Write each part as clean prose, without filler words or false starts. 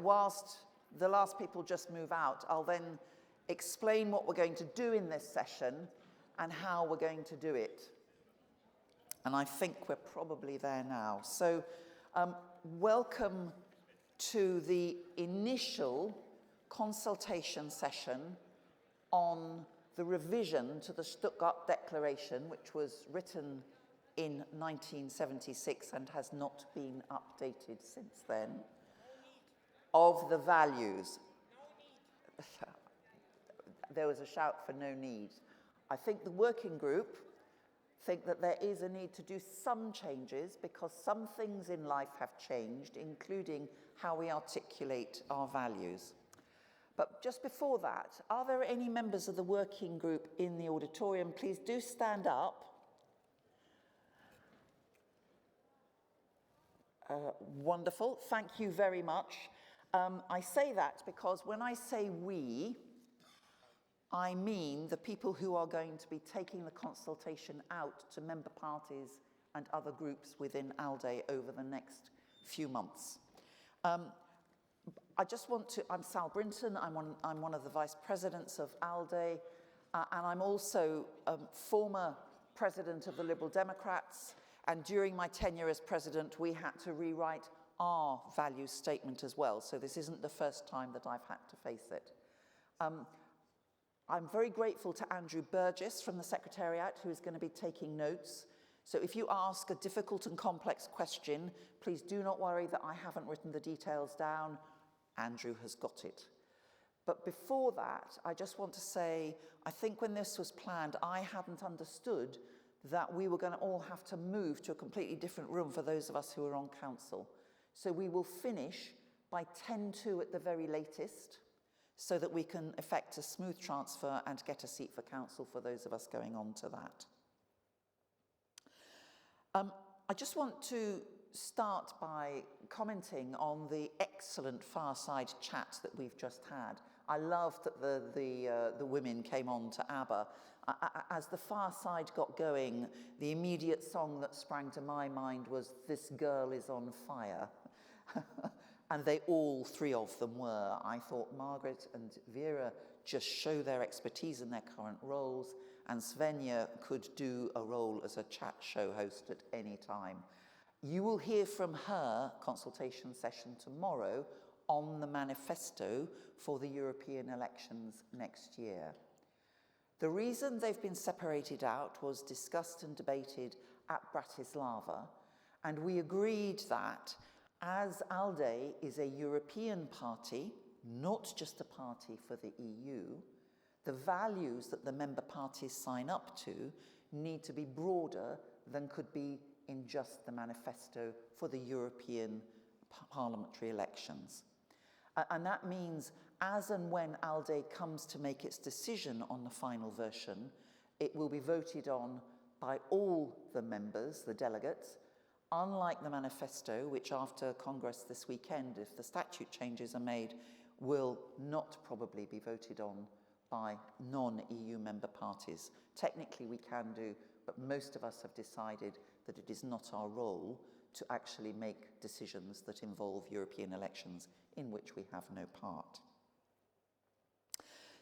Whilst the last people just move out, I'll then explain what we're going to do in this session and how we're going to do it. And I think we're probably there now. So welcome to the initial consultation session on the revision to the Stuttgart Declaration, which was written in 1976 and has not been updated since then, of the values. There was a shout for no need. I think the working group think that there is a need to do some changes because some things in life have changed, including how we articulate our values. But just before that, are there any members of the working group in the auditorium? Please do stand up. Wonderful, thank you very much. I say that because when I say we, I mean the people who are going to be taking the consultation out to member parties and other groups within ALDE over the next few months. I just want to, I'm Sal Brinton, I'm one of the vice presidents of ALDE, and I'm also former president of the Liberal Democrats, and during my tenure as president, we had to rewrite our values statement as well, so this isn't the first time that I've had to face it. I'm very grateful to Andrew Burgess from the Secretariat, who is going to be taking notes. So if you ask a difficult and complex question, please do not worry that I haven't written the details down. Andrew has got it. But before that, I just want to say, I think when this was planned, I hadn't understood that we were going to all have to move to a completely different room for those of us who are on council. So we will finish by 10:02 at the very latest, so that we can effect a smooth transfer and get a seat for council for those of us going on to that. I just want to start by commenting on the excellent fireside chat that we've just had. I loved that the women came on to ABBA. As the fireside got going, the immediate song that sprang to my mind was "This Girl Is on Fire." And they all three of them were. I thought Margaret and Vera just show their expertise in their current roles, and Svenja could do a role as a chat show host at any time. You will hear from her consultation session tomorrow on the manifesto for the European elections next year. The reason they've been separated out was discussed and debated at Bratislava, and we agreed that as ALDE is a European party, not just a party for the EU, the values that the member parties sign up to need to be broader than could be in just the manifesto for the European parliamentary elections. And that means as and when ALDE comes to make its decision on the final version, it will be voted on by all the members, the delegates, unlike the manifesto, which after Congress this weekend, if the statute changes are made, will not probably be voted on by non-EU member parties. Technically we can do, but most of us have decided that it is not our role to actually make decisions that involve European elections in which we have no part.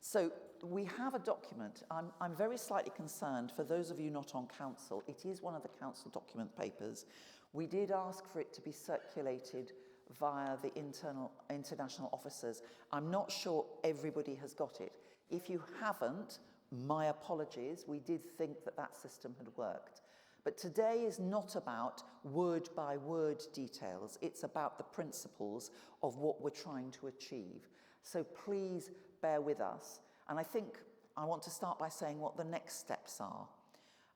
So we have a document. I'm very slightly concerned, for those of you not on council, it is one of the council document papers. We did ask for it to be circulated via the international officers. I'm not sure everybody has got it. If you haven't, my apologies. We did think that that system had worked. But today is not about word by word details. It's about the principles of what we're trying to achieve. So please bear with us. And I think I want to start by saying what the next steps are.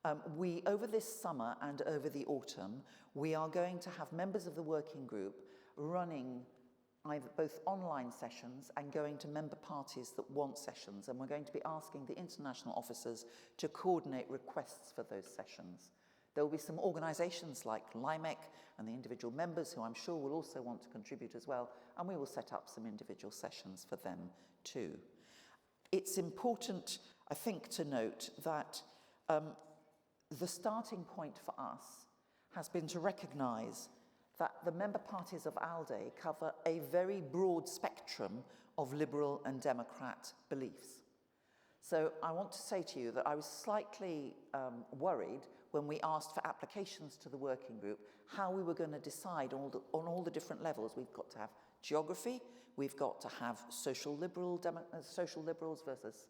Over this summer and over the autumn, we are going to have members of the working group running either both online sessions and going to member parties that want sessions. And we're going to be asking the international officers to coordinate requests for those sessions. There will be some organisations like LIMEC and the individual members who I'm sure will also want to contribute as well, and we will set up some individual sessions for them too. It's important, I think, to note that the starting point for us has been to recognise that the member parties of ALDE cover a very broad spectrum of Liberal and Democrat beliefs. So I want to say to you that I was slightly worried when we asked for applications to the working group how we were going to decide on all the different levels. We've got to have geography, we've got to have social liberals versus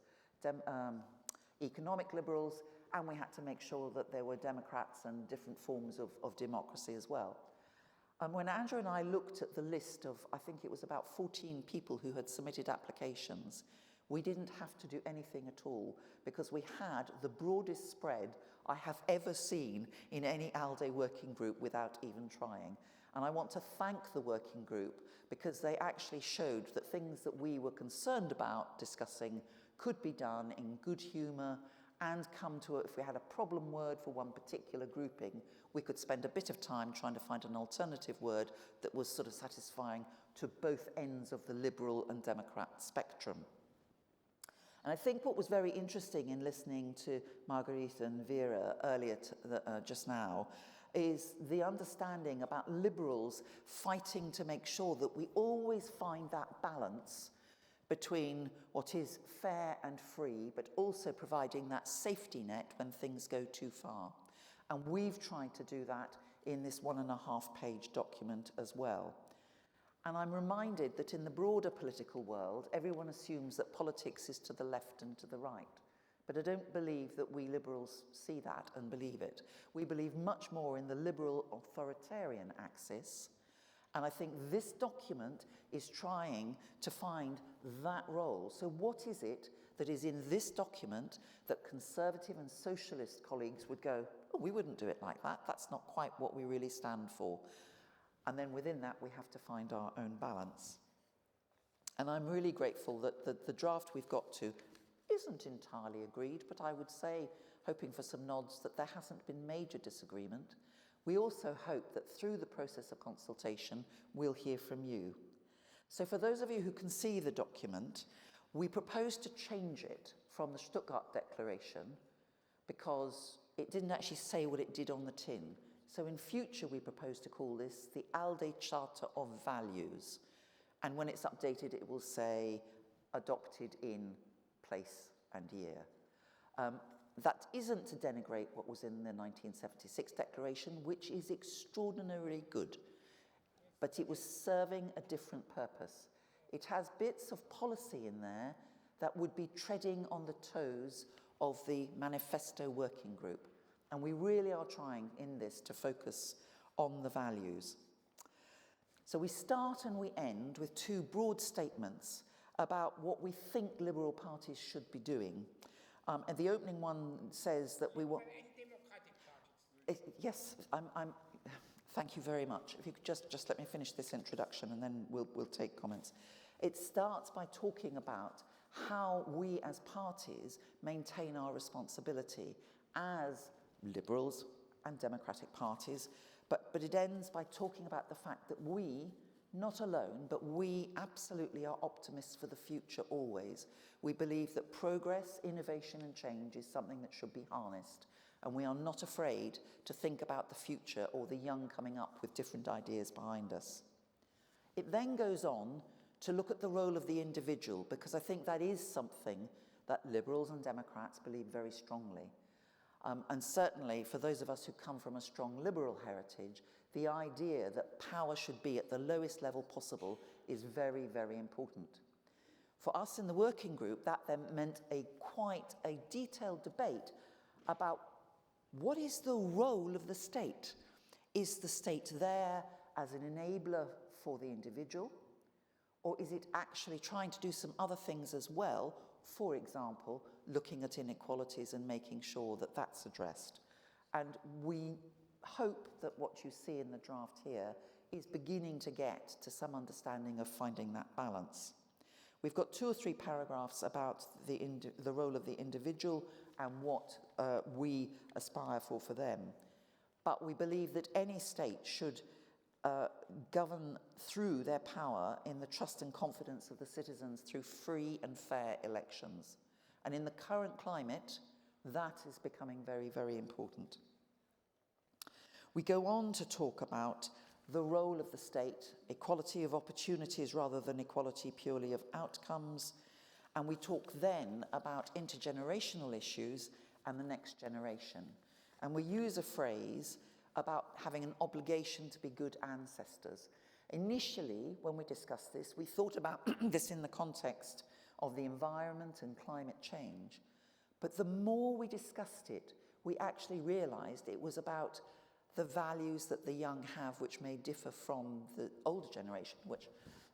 economic liberals, and we had to make sure that there were Democrats and different forms of democracy as well. When Andrew and I looked at the list of, I think it was about 14 people who had submitted applications, we didn't have to do anything at all because we had the broadest spread I have ever seen in any ALDE working group without even trying. And I want to thank the working group because they actually showed that things that we were concerned about discussing could be done in good humour and come to, if we had a problem word for one particular grouping, we could spend a bit of time trying to find an alternative word that was sort of satisfying to both ends of the Liberal and Democrat spectrum. And I think what was very interesting in listening to Margarita and Vera earlier just now is the understanding about Liberals fighting to make sure that we always find that balance between what is fair and free, but also providing that safety net when things go too far. And we've tried to do that in this 1.5-page document as well. And I'm reminded that in the broader political world, everyone assumes that politics is to the left and to the right. But I don't believe that we Liberals see that and believe it. We believe much more in the liberal authoritarian axis. And I think this document is trying to find that role. So what is it that is in this document that Conservative and Socialist colleagues would go, oh, we wouldn't do it like that. That's not quite what we really stand for. And then within that, we have to find our own balance. And I'm really grateful that the draft we've got to isn't entirely agreed, but I would say, hoping for some nods, that there hasn't been major disagreement. We also hope that through the process of consultation, we'll hear from you. So for those of you who can see the document, we propose to change it from the Stuttgart Declaration because it didn't actually say what it did on the tin. So in future, we propose to call this the ALDE Charter of Values. And when it's updated, it will say adopted in place and year. That isn't to denigrate what was in the 1976 declaration, which is extraordinarily good, but it was serving a different purpose. It has bits of policy in there that would be treading on the toes of the manifesto working group. And we really are trying in this to focus on the values. So we start and we end with two broad statements about what we think Liberal parties should be doing. And the opening one says that we want... Yes, thank you very much. If you could just let me finish this introduction and then we'll take comments. It starts by talking about how we as parties maintain our responsibility as Liberals and Democratic parties, but it ends by talking about the fact that we, not alone, but we absolutely are optimists for the future always. We believe that progress, innovation and change is something that should be harnessed, and we are not afraid to think about the future or the young coming up with different ideas behind us. It then goes on to look at the role of the individual, because I think that is something that Liberals and Democrats believe very strongly. And certainly for those of us who come from a strong liberal heritage, the idea that power should be at the lowest level possible is very, very important. For us in the working group, that then meant quite a detailed debate about what is the role of the state? Is the state there as an enabler for the individual? Or is it actually trying to do some other things as well? For example, looking at inequalities and making sure that that's addressed. And we hope that what you see in the draft here is beginning to get to some understanding of finding that balance. We've got 2 or 3 paragraphs about the role of the individual and what we aspire for them. But we believe that any state should govern through their power in the trust and confidence of the citizens through free and fair elections. And in the current climate, that is becoming very, very important. We go on to talk about the role of the state, equality of opportunities rather than equality purely of outcomes. And we talk then about intergenerational issues and the next generation. And we use a phrase about having an obligation to be good ancestors. Initially, when we discussed this, we thought about this in the context of the environment and climate change. But the more we discussed it, we actually realized it was about the values that the young have, which may differ from the older generation, which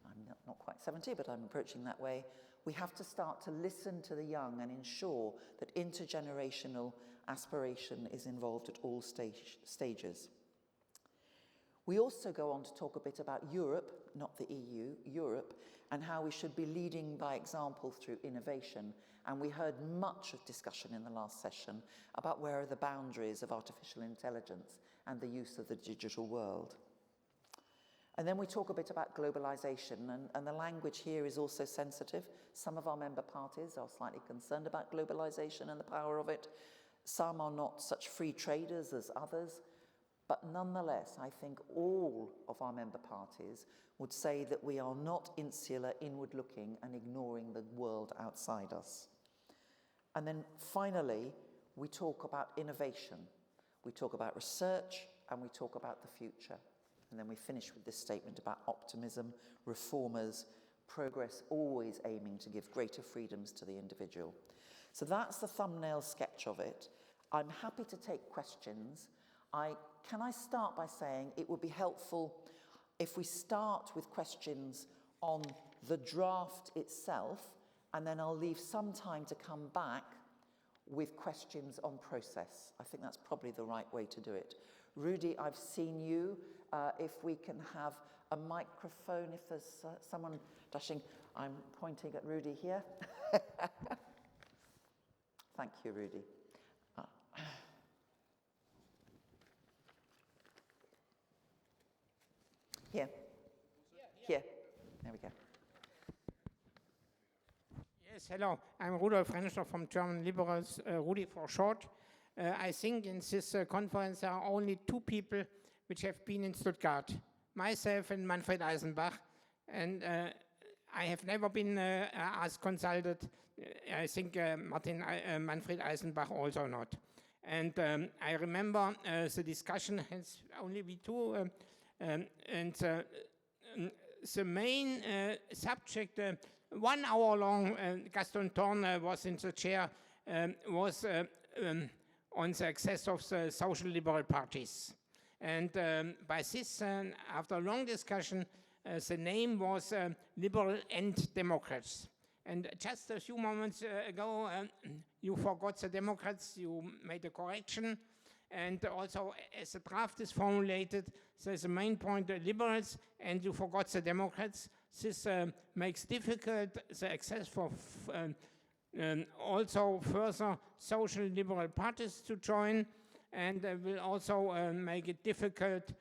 I'm not quite 70, but I'm approaching that way. We have to start to listen to the young and ensure that intergenerational aspiration is involved at all stages. We also go on to talk a bit about Europe, not the EU, Europe, and how we should be leading by example through innovation. And we heard much of discussion in the last session about where are the boundaries of artificial intelligence and the use of the digital world. And then we talk a bit about globalization, and the language here is also sensitive. Some of our member parties are slightly concerned about globalization and the power of it. Some are not such free traders as others, but nonetheless, I think all of our member parties would say that we are not insular, inward-looking, and ignoring the world outside us. And then finally, we talk about innovation. We talk about research, and we talk about the future. And then we finish with this statement about optimism, reformers, progress always aiming to give greater freedoms to the individual. So that's the thumbnail sketch of it. I'm happy to take questions. Can I start by saying it would be helpful if we start with questions on the draft itself, and then I'll leave some time to come back with questions on process. I think that's probably the right way to do it. Rudy, I've seen you. If we can have a microphone, if there's someone dashing. I'm pointing at Rudy here. Thank you, Rudy. Here. Here. There we go. Yes, hello. I'm Rudolf Renscher from German Liberals, Rudi for short. I think in this conference there are only two people which have been in Stuttgart, myself and Manfred Eisenbach, and I have never been as consulted. I think Manfred Eisenbach also not. And I remember the discussion has only been two, and the main subject, 1 hour long, Gaston Thorn was in the chair, was on the access of the social liberal parties. And by this, after a long discussion, the name was Liberal and Democrats. And just a few moments ago, you forgot the Democrats, you made a correction. And also, as the draft is formulated, there's the main point, the liberals, and you forgot the Democrats. This makes difficult the access for also further social liberal parties to join, and will also make it difficult,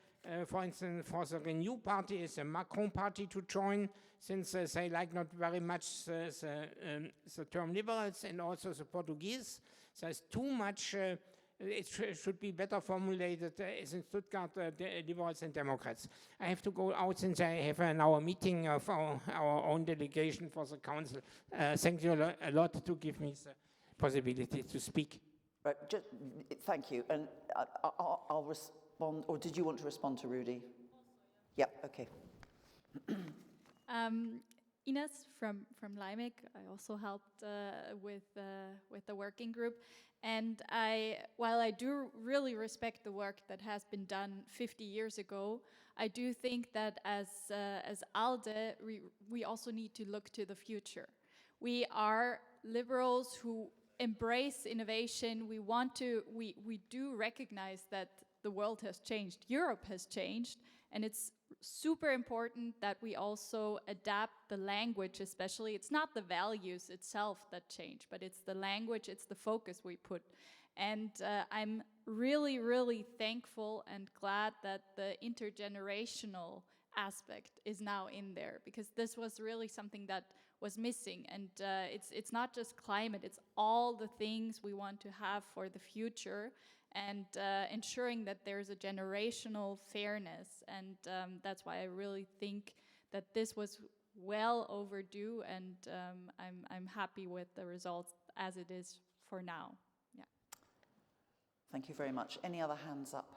for instance, for the Renew Party, is the Macron Party to join, since they like not very much the term liberals and also the Portuguese. There's too much. It should be better formulated as in Stuttgart, liberals and Democrats. I have to go out since I have an hour meeting of our own delegation for the council. Thank you a lot to give me the possibility to speak. Right, thank you. And I'll respond, or did you want to respond to Rudy? Yeah, okay. Ines from Leimek. I also helped with the working group. And while I do really respect the work that has been done 50 years ago, I do think that as ALDE, we also need to look to the future. We are liberals who embrace innovation. We do recognize that the world has changed, Europe has changed, and it's super important that we also adapt the language, especially. It's not the values itself that change, but it's the language, it's the focus we put. And I'm really, really thankful and glad that the intergenerational aspect is now in there, because this was really something that was missing. And it's not just climate, it's all the things we want to have for the future. and ensuring that there's a generational fairness. And that's why I really think that this was well overdue, and I'm happy with the results as it is for now. Yeah. Thank you very much. Any other hands up?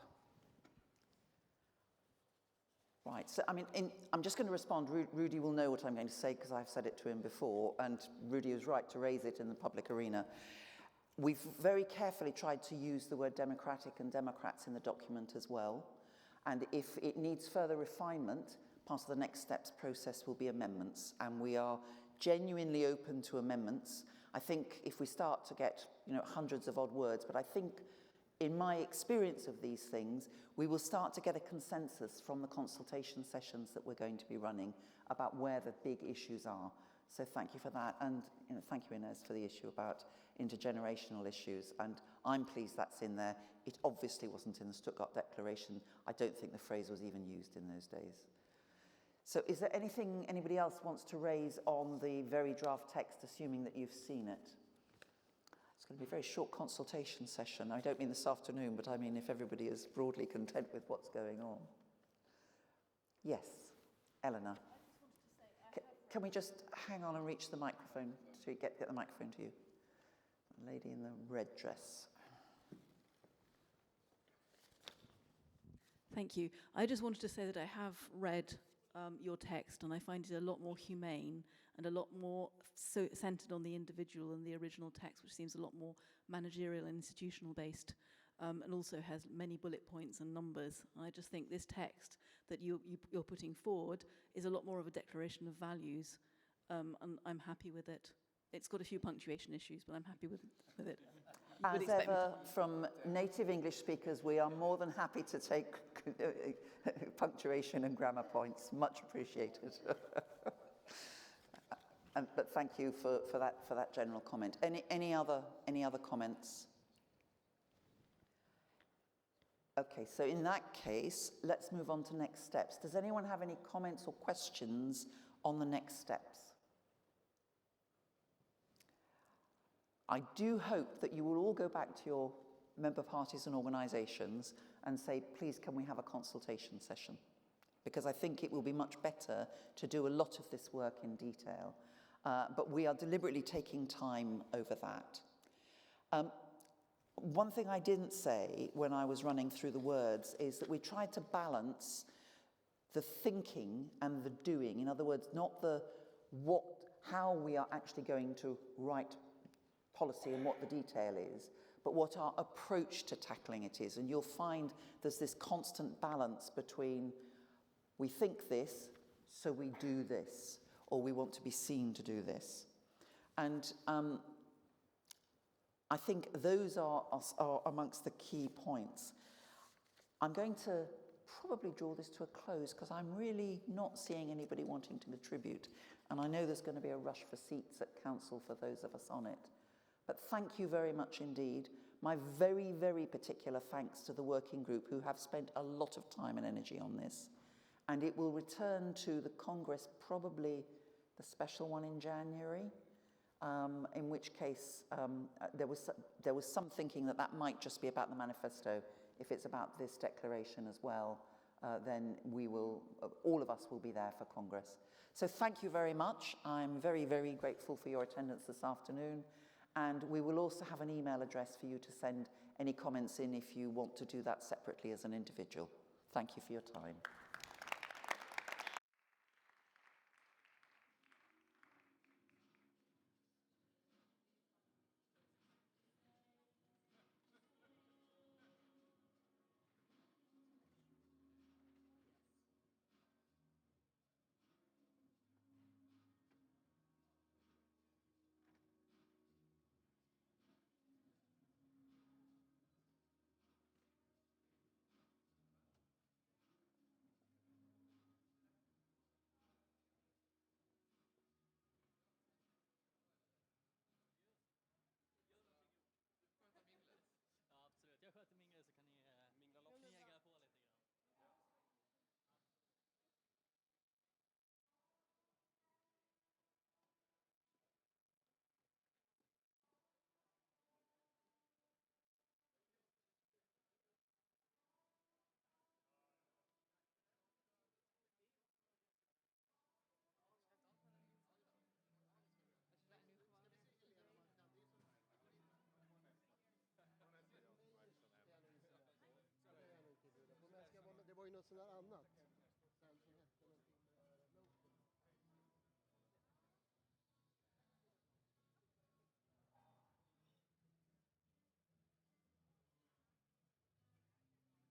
Right, so I mean, I'm just going to respond. Rudy will know what I'm going to say because I've said it to him before, and Rudy was right to raise it in the public arena. We've very carefully tried to use the word democratic and Democrats in the document as well. And if it needs further refinement, part of the next steps process will be amendments, and we are genuinely open to amendments. I think if we start to get, hundreds of odd words, but I think in my experience of these things, we will start to get a consensus from the consultation sessions that we're going to be running about where the big issues are. So thank you for that, and thank you, Inez, for the issue about intergenerational issues, and I'm pleased that's in there. It obviously wasn't in the Stuttgart Declaration. I don't think the phrase was even used in those days. So is there anything anybody else wants to raise on the very draft text, assuming that you've seen it? It's going to be a very short consultation session. I don't mean this afternoon, but I mean if everybody is broadly content with what's going on. Yes, Eleanor. Can we just hang on and reach the microphone to get the microphone to you? The lady in the red dress. Thank you. I just wanted to say that I have read your text, and I find it a lot more humane and a lot more centred on the individual than the original text, which seems a lot more managerial and institutional based, and also has many bullet points and numbers. And I just think this text that you're putting forward is a lot more of a declaration of values, and I'm happy with it. It's got a few punctuation issues, but I'm happy with it. As ever, from native English speakers, we are more than happy to take punctuation and grammar points. Much appreciated. But thank you for that general comment. Any other comments? Okay, so in that case, let's move on to next steps. Does anyone have any comments or questions on the next steps? I do hope that you will all go back to your member parties and organisations and say, please, can we have a consultation session? Because I think it will be much better to do a lot of this work in detail. But we are deliberately taking time over that. One thing I didn't say when I was running through the words is that we tried to balance the thinking and the doing. In other words, not how we are actually going to write policy and what the detail is, but what our approach to tackling it is. And you'll find there's this constant balance between we think this, so we do this, or we want to be seen to do this. And I think those are amongst the key points. I'm going to probably draw this to a close because I'm really not seeing anybody wanting to contribute. And I know there's going to be a rush for seats at council for those of us on it. But thank you very much indeed. My very, very particular thanks to the working group who have spent a lot of time and energy on this. And it will return to the Congress, probably the special one in January, in which case there was some thinking that might just be about the manifesto. If it's about this declaration as well, then we will, all of us will be there for Congress. So thank you very much. I'm very, very grateful for your attendance this afternoon. And we will also have an email address for you to send any comments in if you want to do that separately as an individual. Thank you for your time. so that I'm not.